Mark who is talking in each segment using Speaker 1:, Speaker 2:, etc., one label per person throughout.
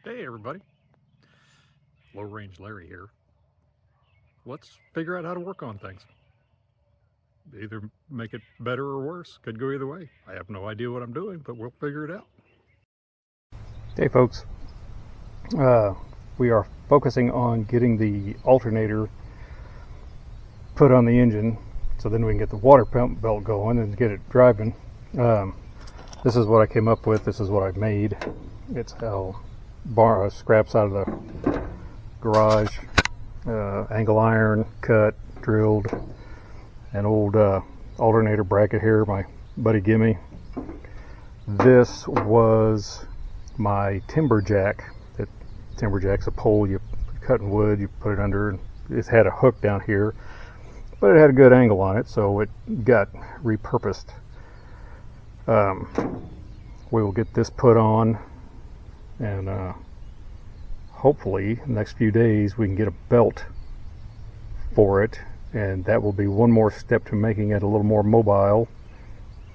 Speaker 1: Hey everybody, Low Range Larry here. Let's figure out how to work on things. Either make it better or worse. Could go either way. I have no idea what I'm doing, but we'll figure it out.
Speaker 2: Hey folks, we are focusing on getting the alternator put on the engine so then we can get the water pump belt going and get it driving. This is what I came up with. This is what I made. It's how scraps out of the garage, angle iron, cut, drilled, an old alternator bracket here my buddy gave me. This was my timber jack. That timber jack's a pole you cut in wood, you put it under, and it had a hook down here, but it had a good angle on it, so it got repurposed. We will get this put on, and hopefully the next few days we can get a belt for it, and that will be one more step to making it a little more mobile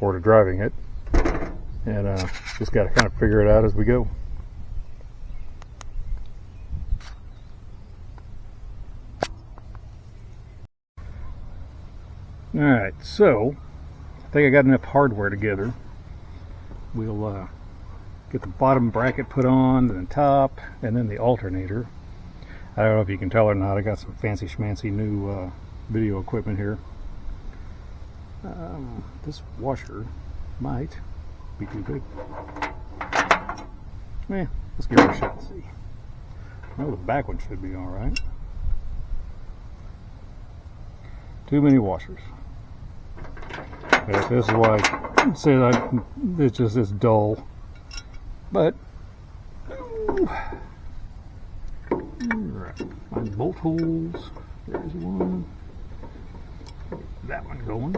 Speaker 2: or to driving it. And just got to kind of figure it out as we go. Alright, so I think I got enough hardware together. We'll get the bottom bracket put on, and the top, and then the alternator. I don't know if you can tell or not, I got some fancy schmancy new video equipment here. This washer might be too big. Let's give it a shot and see. Oh, the back one should be alright. Too many washers. Okay, this is why I say that it's just this dull. But right, find bolt holes. There's one. That one going.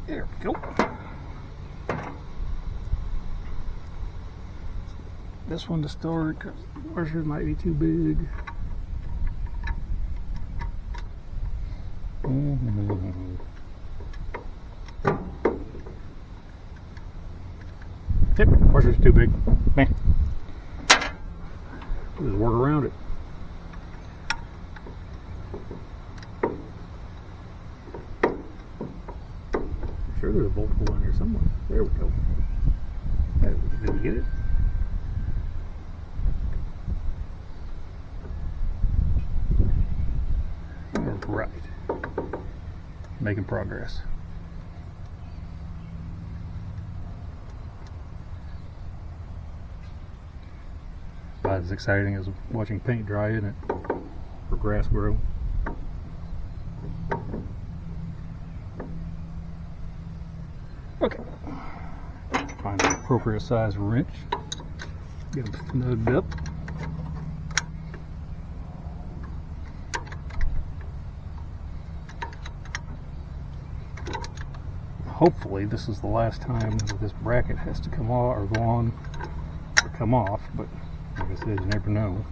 Speaker 2: There we go. This one to start because the washer might be too big. Yep, washer's too big. Man, just work around it. Sure, there's a bolt hole in here somewhere. There we go. Did you get it? Right. Making progress. About as exciting as watching paint dry, isn't it? Or grass grow. Okay. Find an appropriate size wrench. Get them snugged up. Hopefully this is the last time that this bracket has to come off or go on or come off, but like I said, you never know.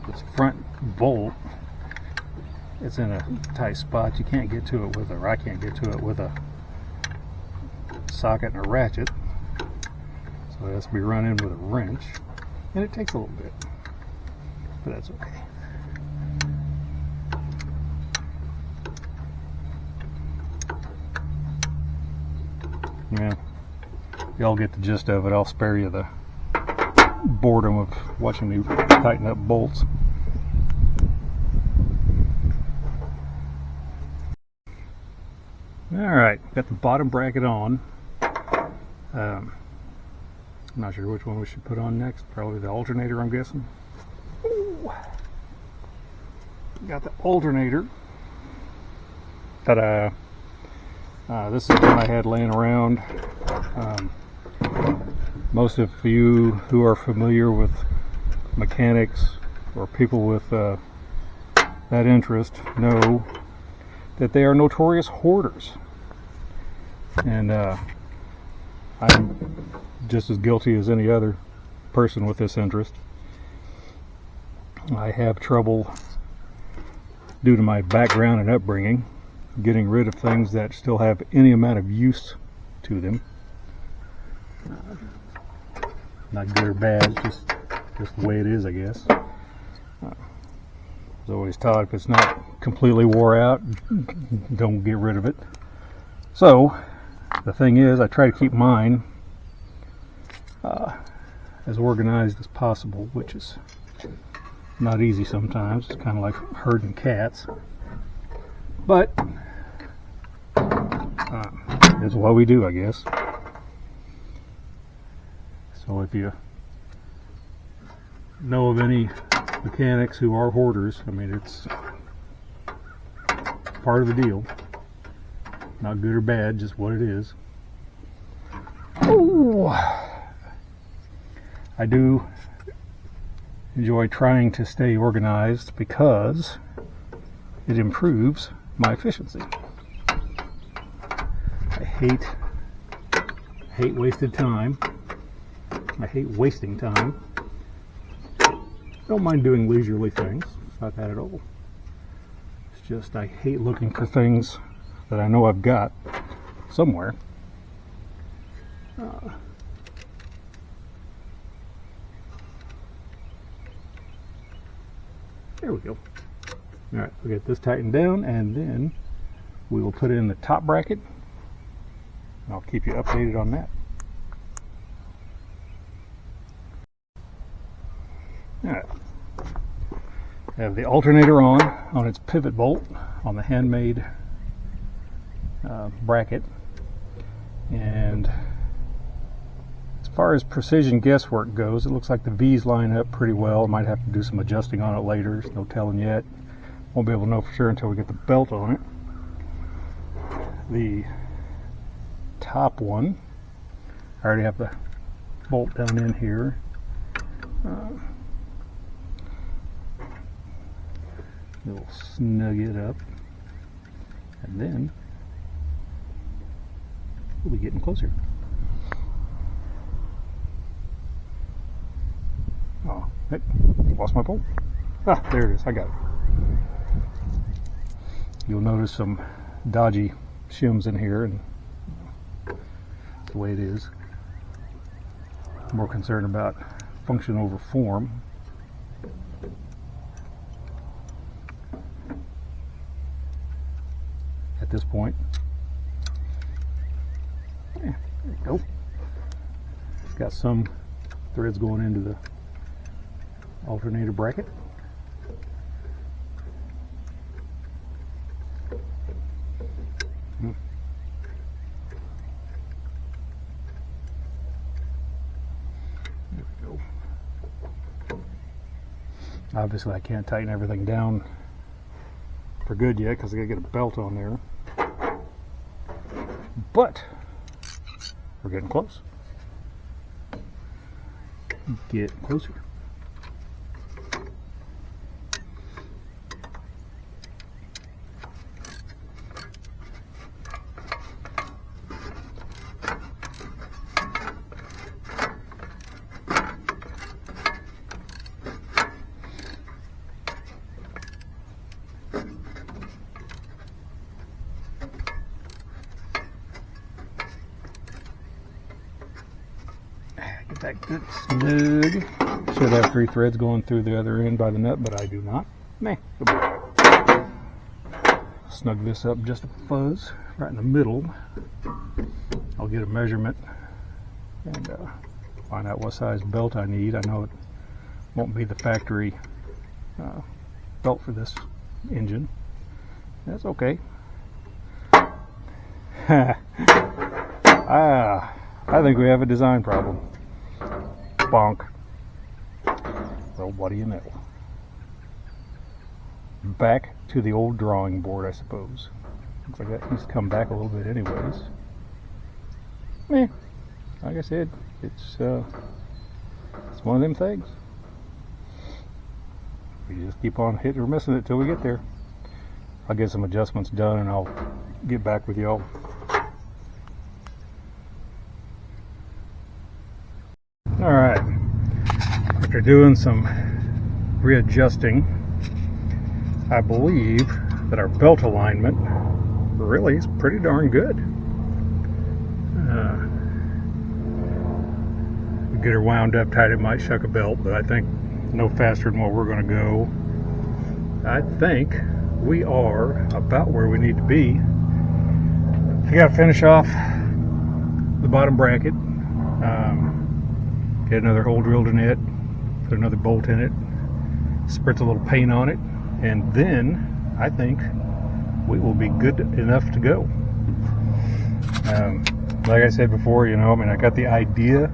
Speaker 2: This front bolt, it's in a tight spot. You can't get to it with I can't get to it with a socket and a ratchet, so it has to be run in with a wrench, and it takes a little bit, but that's okay. Yeah, y'all get the gist of it. I'll spare you the boredom of watching me tighten up bolts. Alright, got the bottom bracket on. I'm not sure which one we should put on next. Probably the alternator, I'm guessing. Ooh. Got the alternator. Ta-da! This is one I had laying around. Most of you who are familiar with mechanics or people with that interest know that they are notorious hoarders. And I'm just as guilty as any other person with this interest. I have trouble, due to my background and upbringing, getting rid of things that still have any amount of use to them. Not good or bad, just the way it is, I guess. I was always taught if it's not completely wore out, don't get rid of it. So the thing is, I try to keep mine as organized as possible, which is not easy sometimes. It's kind of like herding cats, but it's what we do, I guess. So if you know of any mechanics who are hoarders, I mean, it's part of the deal. Not good or bad, just what it is. Oh, I do enjoy trying to stay organized because it improves my efficiency. I hate wasted time. I hate wasting time. I don't mind doing leisurely things. It's not that at all. It's just I hate looking for things that I know I've got somewhere. There we go. All right, we'll get this tightened down, and then we will put in the top bracket. I'll keep you updated on that. All right. I have the alternator on its pivot bolt on the handmade bracket, and as far as precision guesswork goes, it looks like the V's line up pretty well. I might have to do some adjusting on it later. There's no telling yet. Won't be able to know for sure until we get the belt on it. The top one, I already have the bolt down in here. We'll snug it up, and then we'll be getting closer. Oh, hey, lost my bolt. Ah, there it is. I got it. You'll notice some dodgy shims in here, and that's the way it is. I'm more concerned about function over form. At this point. Yeah, there you go. It's got some threads going into the alternator bracket. There we go. Obviously I can't tighten everything down for good yet because I gotta get a belt on there. But we're getting close. Get closer. Get that good snug. Should have 3 threads going through the other end by the nut, but I do not. Meh. Snug this up just a fuzz right in the middle. I'll get a measurement and find out what size belt I need. I know it won't be the factory belt for this engine. That's okay. I think we have a design problem. Bonk. Well, what do you know? Back to the old drawing board, I suppose. Looks like that needs to come back a little bit anyways. Like I said, it's one of them things. We just keep on hitting or missing it till we get there. I'll get some adjustments done and I'll get back with y'all. after doing some readjusting, I believe that our belt alignment really is pretty darn good. Get her wound up tight, it might shuck a belt, but I think no faster than what we're going to go. I think we are about where we need to be. I got to finish off the bottom bracket, get another hole drilled in it, put another bolt in it, spritz a little paint on it, and then I think we will be good enough to go. Like I said before, I got the idea,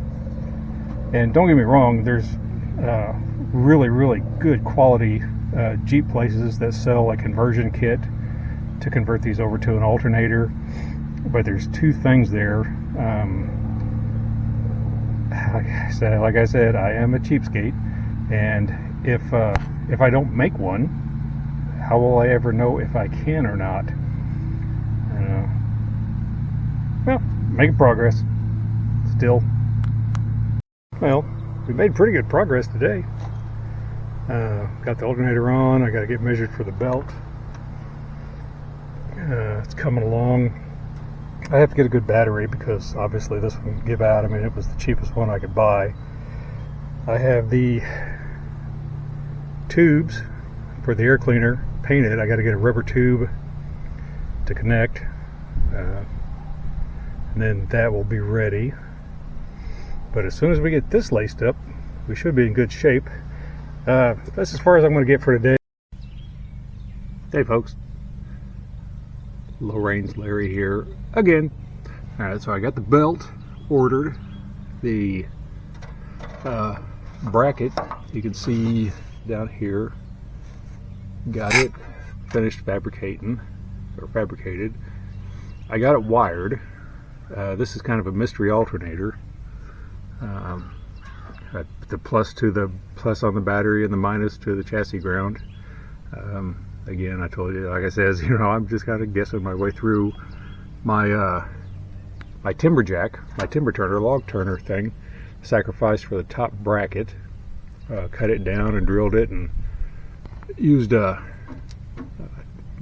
Speaker 2: and don't get me wrong, there's really, really good quality Jeep places that sell a conversion kit to convert these over to an alternator, but there's two things there. Like I said, I am a cheapskate, and if I don't make one, how will I ever know if I can or not? Well, making progress still. Well, we made pretty good progress today. Got the alternator on. I got to get measured for the belt. It's coming along. I have to get a good battery because obviously this one can give out. I mean, it was the cheapest one I could buy. I have the tubes for the air cleaner painted. I got to get a rubber tube to connect, and then that will be ready. But as soon as we get this laced up, we should be in good shape. That's as far as I'm going to get for today. Hey folks, Low Range Larry here again. Alright, so I got the belt ordered, the bracket you can see down here, got it finished fabricated. I got it wired. This is kind of a mystery alternator. The plus on the battery and the minus to the chassis ground. Again, I told you, like I said, I'm just kind of guessing my way through my my timber jack, my timber turner, log turner thing. Sacrificed for the top bracket, cut it down and drilled it, and used a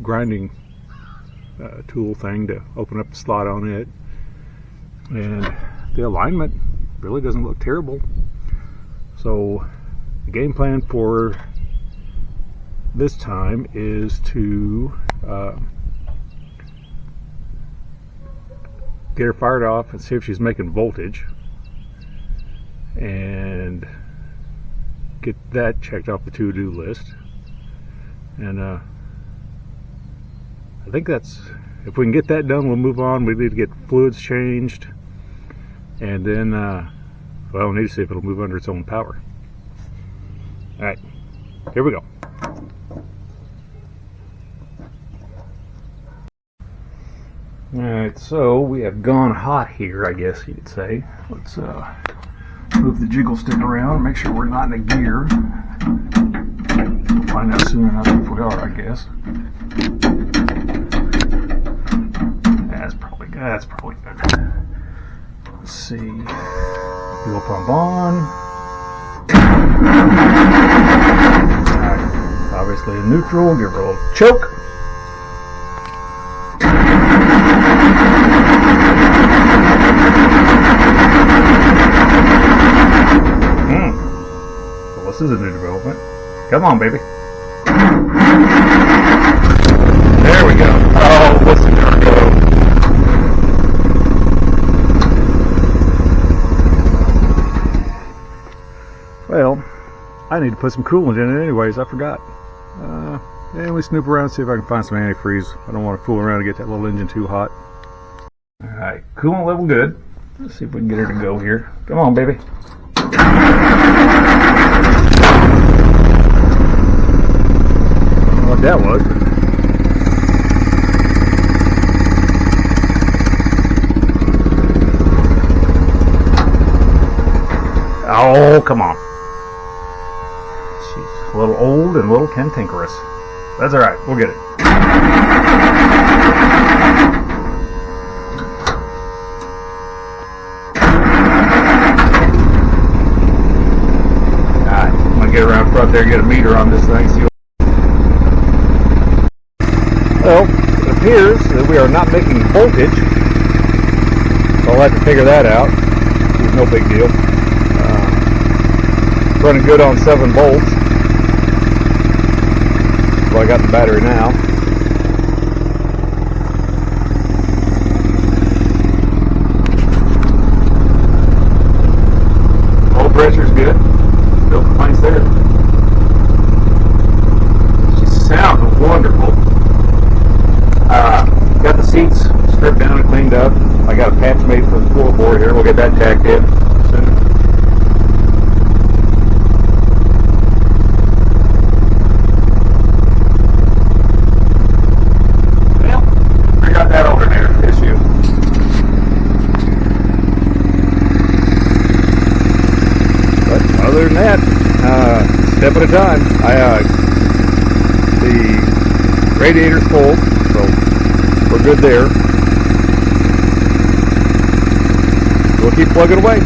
Speaker 2: grinding tool thing to open up the slot on it. And the alignment really doesn't look terrible. So the game plan for this time is to get her fired off and see if she's making voltage, and get that checked off the to-do list. And I think that's, if we can get that done, we'll move on. We need to get fluids changed, and then well, we need to see if it'll move under its own power. Alright, here we go. Alright, so we have gone hot here, I guess you could say. Let's move the jiggle stick around, make sure we're not in a gear. We'll find out soon enough if we are, I guess. That's probably good. Let's see. Fuel pump on. Alright, obviously in neutral, give her a little choke. Well, this is a new development. Come on, baby. There we go. Oh, listen to her go. Well, I need to put some coolant in it anyways, I forgot. And we snoop around and see if I can find some antifreeze. I don't want to fool around and get that little engine too hot. Alright, coolant level good. Let's see if we can get her to go here. Come on, baby. What that was. Oh, come on. She's a little old and a little cantankerous. That's alright, we'll get it. Alright. go out there and get a meter on this thing. See. Well, it appears that we are not making voltage, so I'll have to figure that out. It's no big deal. Running good on 7 volts. Well, I got the battery now. Oil pressure's good. No complaints there. She sounds wonderful. Got the seats stripped down and cleaned up. I got a patch made for the floorboard here. We'll get that tacked in soon. Well, I got that alternator issue. But other than that, step at a time. The radiator's full, so we're good there. We'll keep plugging away.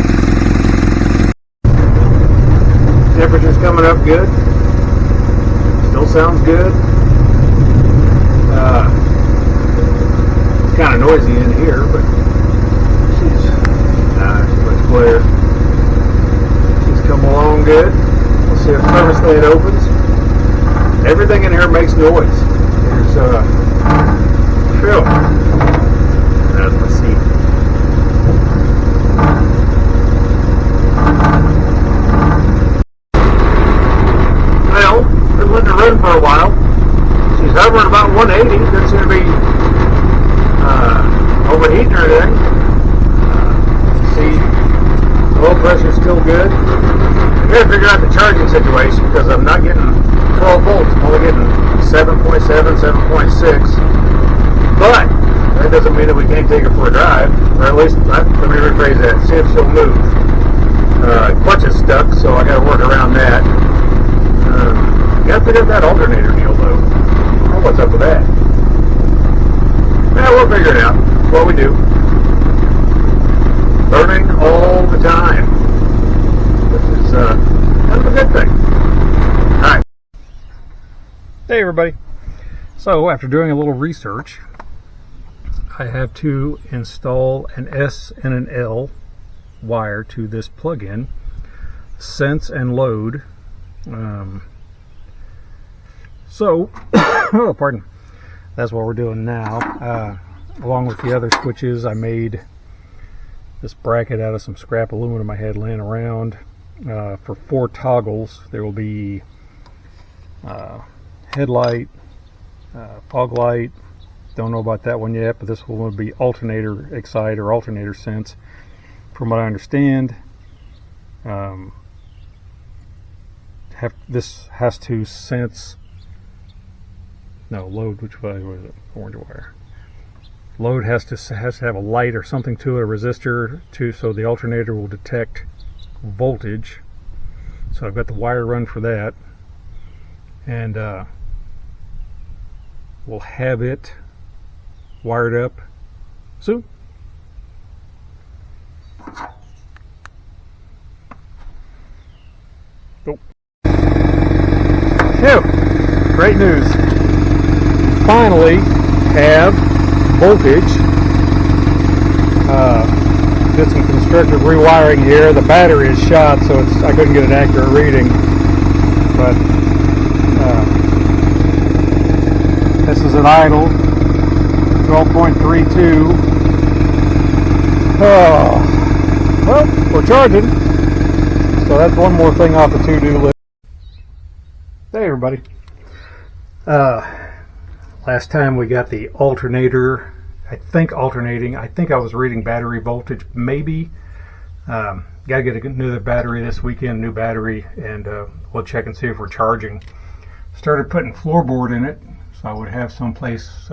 Speaker 2: Temperature's coming up good. Still sounds good. It's kind of noisy in here, but she's much clearer. She's come along good. We'll see if thermostat opens. Everything in here makes noise. There's Phil. That's my seat. Well, been letting her run for a while. She's hovering about 180. Doesn't seem to be overheating or anything. See, the oil pressure's still good. I gotta figure out the charging situation because I'm not getting 12 volts. I'm only getting 7.7, 7.6. But that doesn't mean that we can't take her for a drive, or at least, let me rephrase that, see if she'll move. Clutch is stuck, so I gotta work around that. Gotta figure out that alternator deal, though. I don't know what's up with that. Yeah, we'll figure it out. It's what we do. Learning all the time. Which is kind of a good thing. Alright. Hey, everybody. So, after doing a little research, I have to install an S and an L wire to this plug-in, sense and load. Oh, pardon. That's what we're doing now. Along with the other switches, I made this bracket out of some scrap aluminum I had laying around. For 4 toggles, there will be headlight, fog light. Don't know about that one yet, but this one will be alternator excite or alternator sense. From what I understand, this has to sense. No, load. Which way was it? Orange wire. Load has to have a light or something to it, a resistor so the alternator will detect voltage. So I've got the wire run for that, and we'll have it wired up soon. Oh. Phew. Great news. Finally have voltage. Did some constructive rewiring here. The battery is shot, so I couldn't get an accurate reading. But this is an idle 12.32. Oh, well, we're charging. So that's one more thing off the to-do list. Hey, everybody. Last time we got the alternator, I think alternating. I think I was reading battery voltage, maybe. Got to get another battery this weekend, new battery, and we'll check and see if we're charging. Started putting floorboard in it, so I would have someplace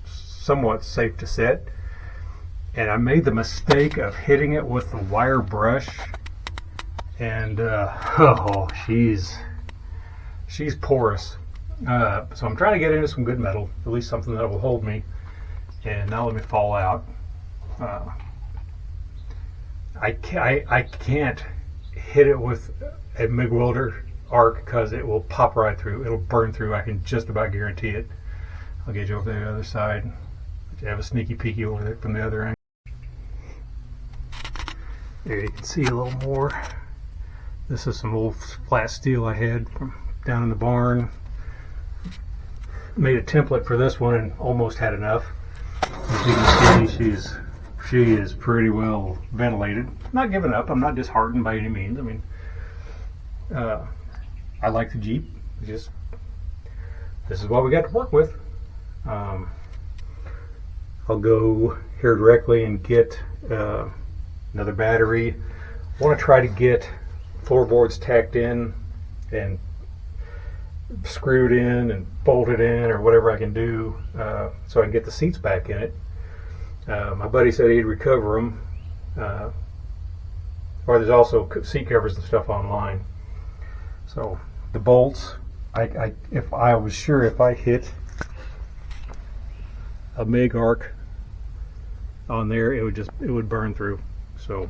Speaker 2: somewhat safe to sit. And I made the mistake of hitting it with the wire brush, and oh, she's porous. So I'm trying to get into some good metal, at least something that will hold me and not let me fall out. I can't hit it with a MIG welder arc because it will pop right through. It'll burn through. I can just about guarantee it. I'll get you over to the other side. Have a sneaky peeky over there from the other end. There you can see a little more. This is some old flat steel I had from down in the barn. Made a template for this one and almost had enough. As you can see, she is pretty well ventilated. Not giving up. I'm not disheartened by any means. I mean, I like the Jeep. Just this is what we got to work with. I'll go here directly and get another battery. I want to try to get floorboards tacked in and screwed in and bolted in, or whatever I can do, so I can get the seats back in it. My buddy said he'd recover them, or there's also seat covers and stuff online. So the bolts, if I was sure if I hit a MIG arc on there, it would burn through. So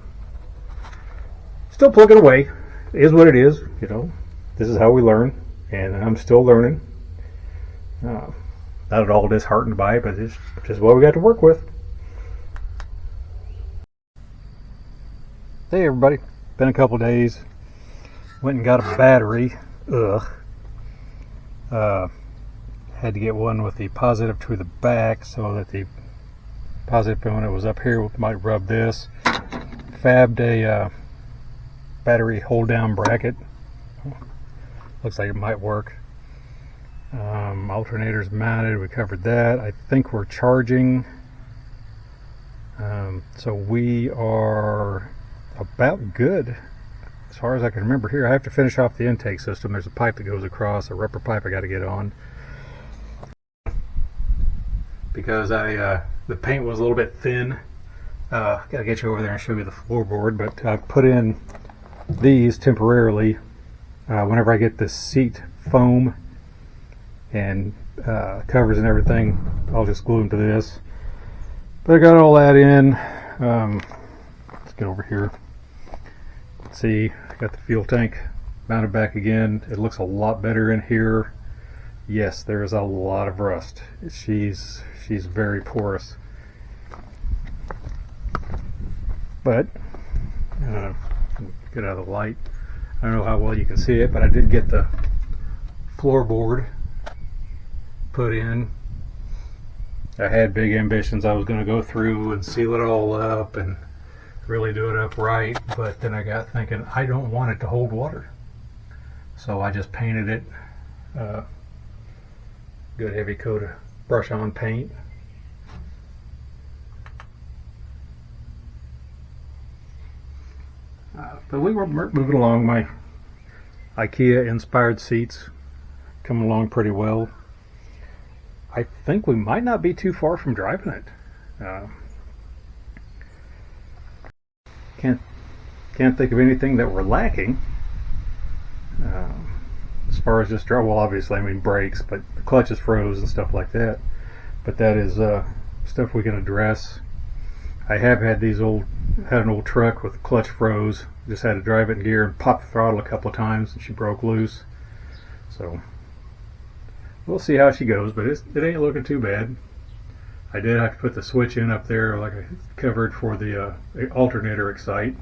Speaker 2: still plugging away. It is what it is, you know. This is how we learn, and I'm still learning. Not at all disheartened by it, but it's just what we got to work with. Hey everybody, been a couple days. Went and got a battery. Had to get one with the positive to the back so that the positive when it was up here might rub this. Fabbed a battery hold down bracket. Looks like it might work. Alternators mounted, we covered that. I think we're charging. So we are about good as far as I can remember here. I have to finish off the intake system. There's a pipe that goes across, a rubber pipe I got to get on. Because the paint was a little bit thin. Gotta get you over there and show you the floorboard, but I put in these temporarily. Whenever I get the seat foam and covers and everything, I'll just glue them to this. But I got all that in. Let's get over here. See, I got the fuel tank mounted back again. It looks a lot better in here. Yes, there is a lot of rust. She's very porous. But get out of the light. I don't know how well you can see it, but I did get the floorboard put in. I had big ambitions. I was going to go through and seal it all up and really do it up right, but then I got thinking I don't want it to hold water. So I just painted it. Good heavy coat of brush on paint. But we were moving along. My IKEA inspired seats coming along pretty well. I think we might not be too far from driving it. Can't think of anything that we're lacking. As far as just drive, well, obviously, I mean brakes, but the clutch is froze and stuff like that. But that is stuff we can address. I have had an old truck with the clutch froze. Just had to drive it in gear and pop the throttle a couple of times, and she broke loose. So we'll see how she goes, but it ain't looking too bad. I did have to put the switch in up there, like I covered for the alternator excite.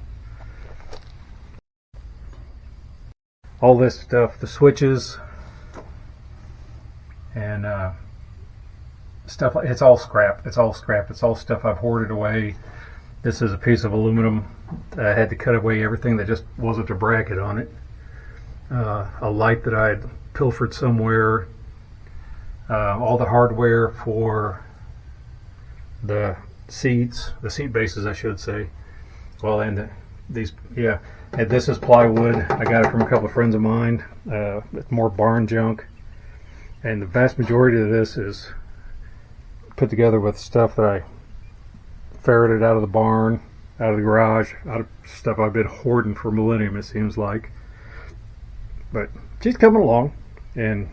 Speaker 2: All this stuff, the switches and stuff, it's all scrap. It's all scrap. It's all stuff I've hoarded away. This is a piece of aluminum. I had to cut away everything that just wasn't a bracket on it. A light that I had pilfered somewhere. All the hardware for the seats, the seat bases, I should say. Well, and these, yeah. And this is plywood. I got it from a couple of friends of mine. It's more barn junk. And the vast majority of this is put together with stuff that I ferreted out of the barn, out of the garage, out of stuff I've been hoarding for millennium, it seems like. But she's coming along, and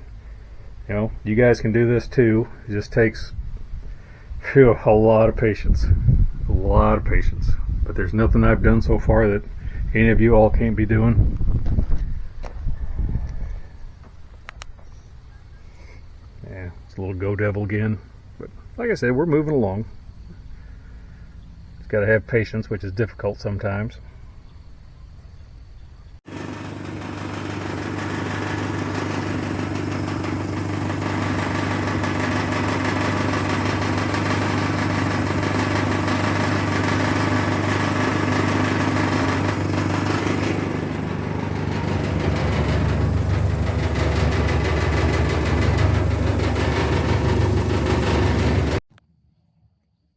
Speaker 2: you know, you guys can do this too. It just takes a lot of patience. A lot of patience. But there's nothing I've done so far that any of you all can't be doing. a little go devil again. But like I said, we're moving along. Just got to have patience, which is difficult sometimes.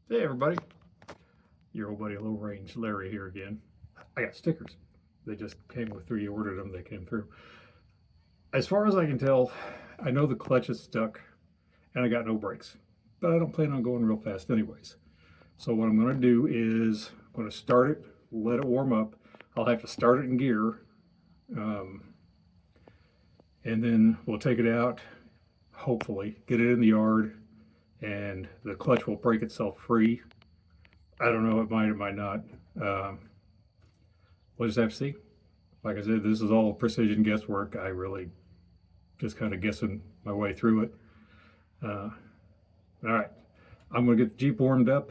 Speaker 1: Hey everybody, your old buddy Low Range Larry here again. I got stickers. They just came with we ordered them, they came through. As far as I can tell, I know the clutch is stuck and I got no brakes, but I don't plan on going real fast anyways. So what I'm going to do is I'm going to start it, let it warm up. I'll have to start it in gear, and then we'll take it out, hopefully get it in the yard, and the clutch will break itself free. I don't know, it might not. We'll just have to see. Like I said, this is all precision guesswork. I really just kind of guessing my way through it. All right, I'm gonna get the Jeep warmed up,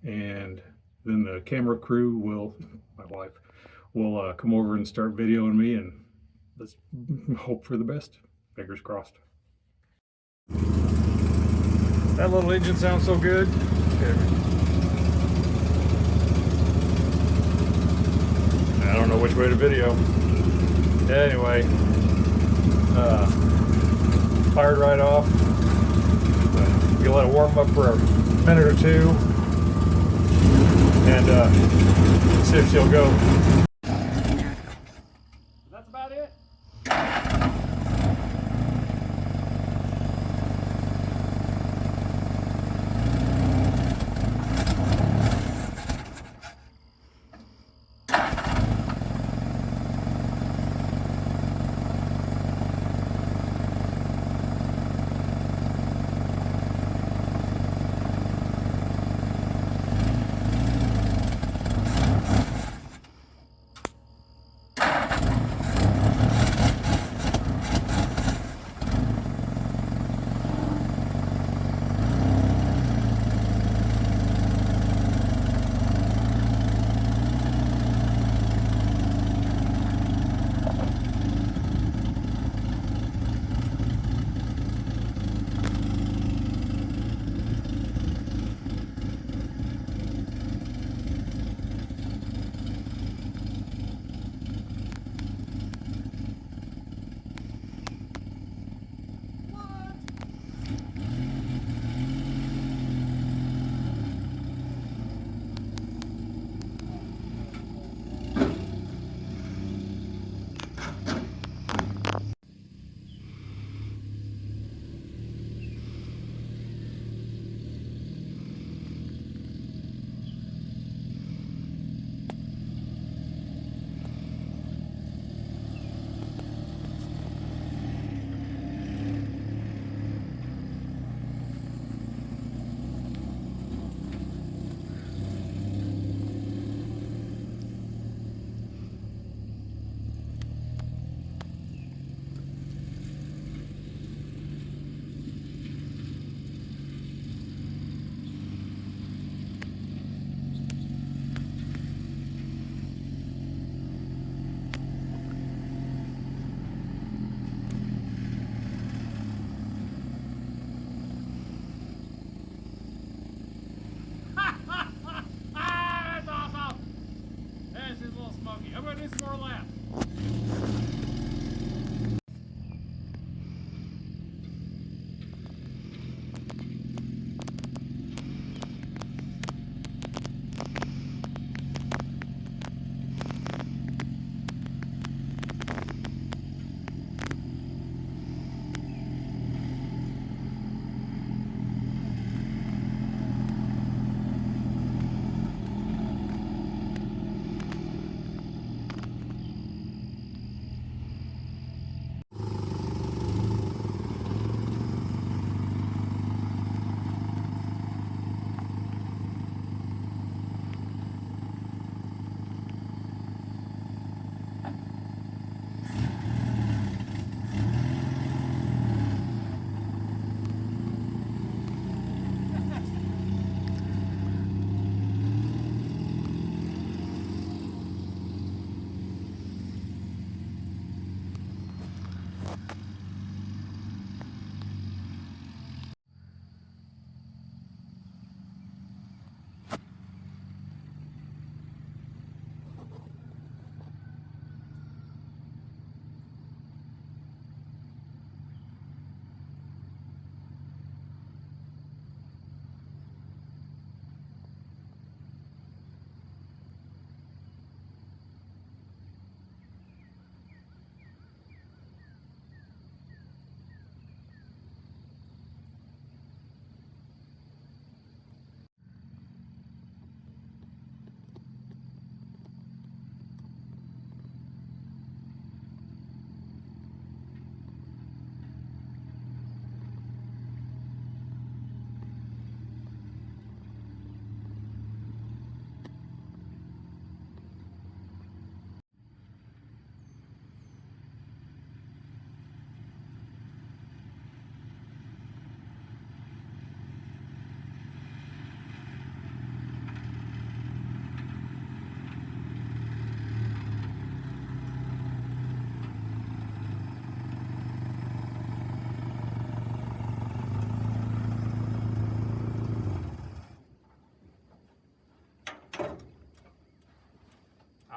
Speaker 1: and then the camera crew will, my wife, will come over and start videoing me, and let's hope for the best. Fingers crossed. That little engine sounds so good. I don't know which way to video. Anyway, fired right off. You let it warm up for a minute or two, and see if she'll go. That's about it. I'm gonna do some more laps.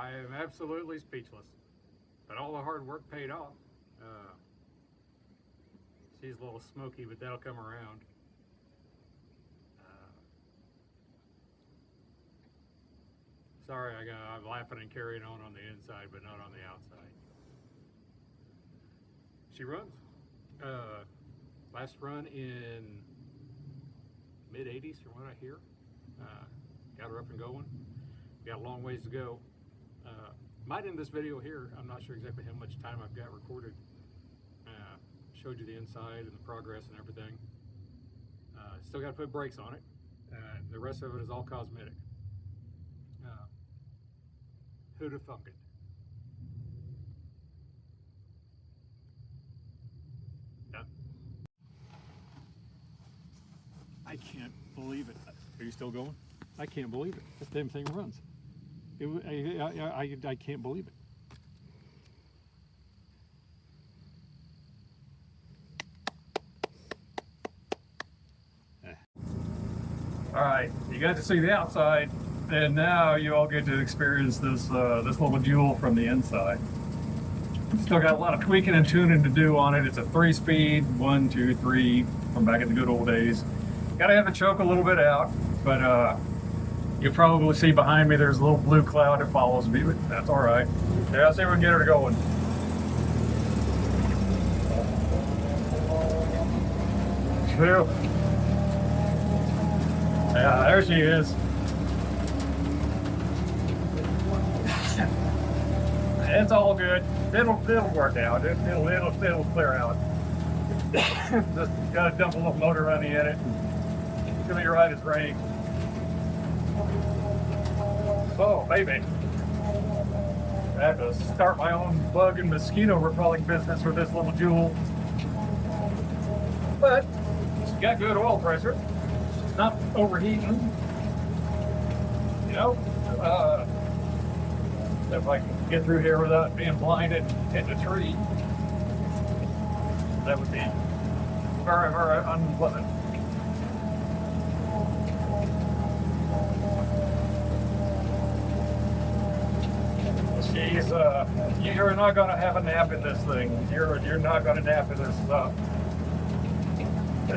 Speaker 1: I am absolutely speechless. But all the hard work paid off. She's a little smoky, but that'll come around. Sorry, I'm laughing and carrying on the inside, but not on the outside. She runs. Last run in mid-80s from what I hear. Got her up and going. Got a long ways to go. Might end this video here. I'm not sure exactly how much time I've got recorded. Showed you the inside and the progress and everything. Still got to put brakes on it. The rest of it is all cosmetic. Who'd have thunk it? Done. I can't believe it. Are you still going? I can't believe it. That damn thing runs. I can't believe it. All right, you got to see the outside, and now you all get to experience this this little jewel from the inside. Still got a lot of tweaking and tuning to do on it. It's a 3-speed, 1, 2, 3, from back in the good old days. Got to have the choke a little bit out, but you'll probably see behind me there's a little blue cloud that follows me, but that's all right. Yeah, let's see if we can get her going. Phew. Yeah, there she is. It's all good. It'll work out. It'll clear out. Just gotta dump a little motor money in it. It's gonna be right as rain. So, baby, I have to start my own bug and mosquito repelling business with this little jewel. But she's got good oil pressure. She's not overheating. You know, if I can get through here without being blinded and hitting a tree, that would be very, very unpleasant. She's, you're not gonna have a nap in this thing. You're not gonna nap in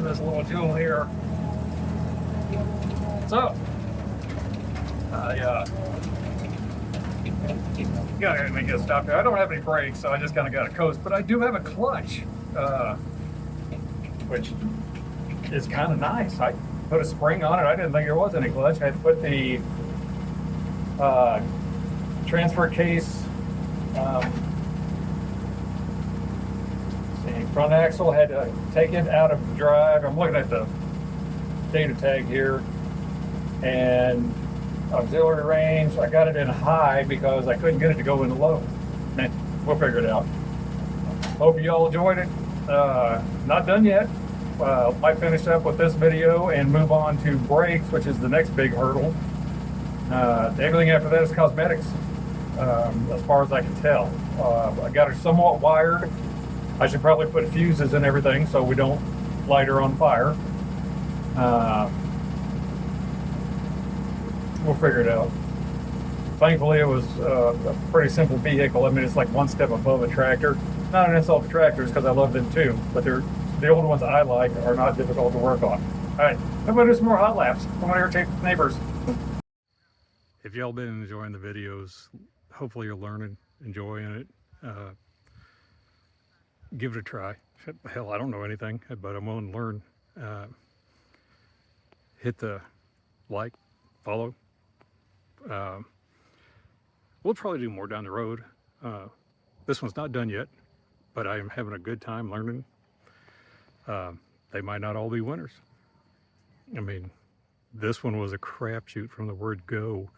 Speaker 1: this little jewel here. So, gotta make it stop here. I don't have any brakes, so I just kind of got to coast. But I do have a clutch, which is kind of nice. I put a spring on it. I didn't think there was any clutch. I had to put the transfer case, front axle, had to take it out of drive. I'm looking at the data tag here, and auxiliary range, I got it in high because I couldn't get it to go into low. We'll figure it out. Hope you all enjoyed it. Not done yet. Might finish up with this video and move on to brakes, which is the next big hurdle. Everything after that is cosmetics, as far as I can tell. I got her somewhat wired. I should probably put fuses and everything so we don't light her on fire. We'll figure it out. Thankfully, it was a pretty simple vehicle. I mean, it's like one step above a tractor. Not an insult to tractors, because I love them too, but the old ones I like are not difficult to work on. All right, I'm going to do some more hot laps. I'm going to irritate the neighbors. If y'all been enjoying the videos, hopefully you're learning, enjoying it. Give it a try. Hell, I don't know anything, but I'm willing to learn. Hit the like, follow. We'll probably do more down the road. This one's not done yet, but I'm having a good time learning. They might not all be winners. I mean, this one was a crapshoot from the word go.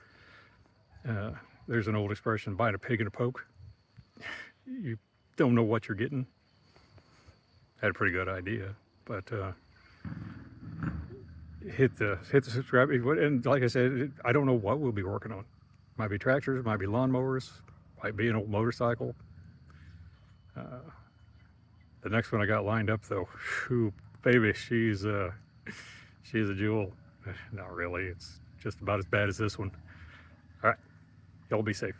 Speaker 1: There's an old expression, buying a pig in a poke. You don't know what you're getting. Had a pretty good idea, but hit the subscribe. And like I said, I don't know what we'll be working on. Might be tractors, might be lawnmowers, might be an old motorcycle. The next one I got lined up though, whew, baby, she's a jewel. Not really, it's just about as bad as this one. All right, y'all be safe.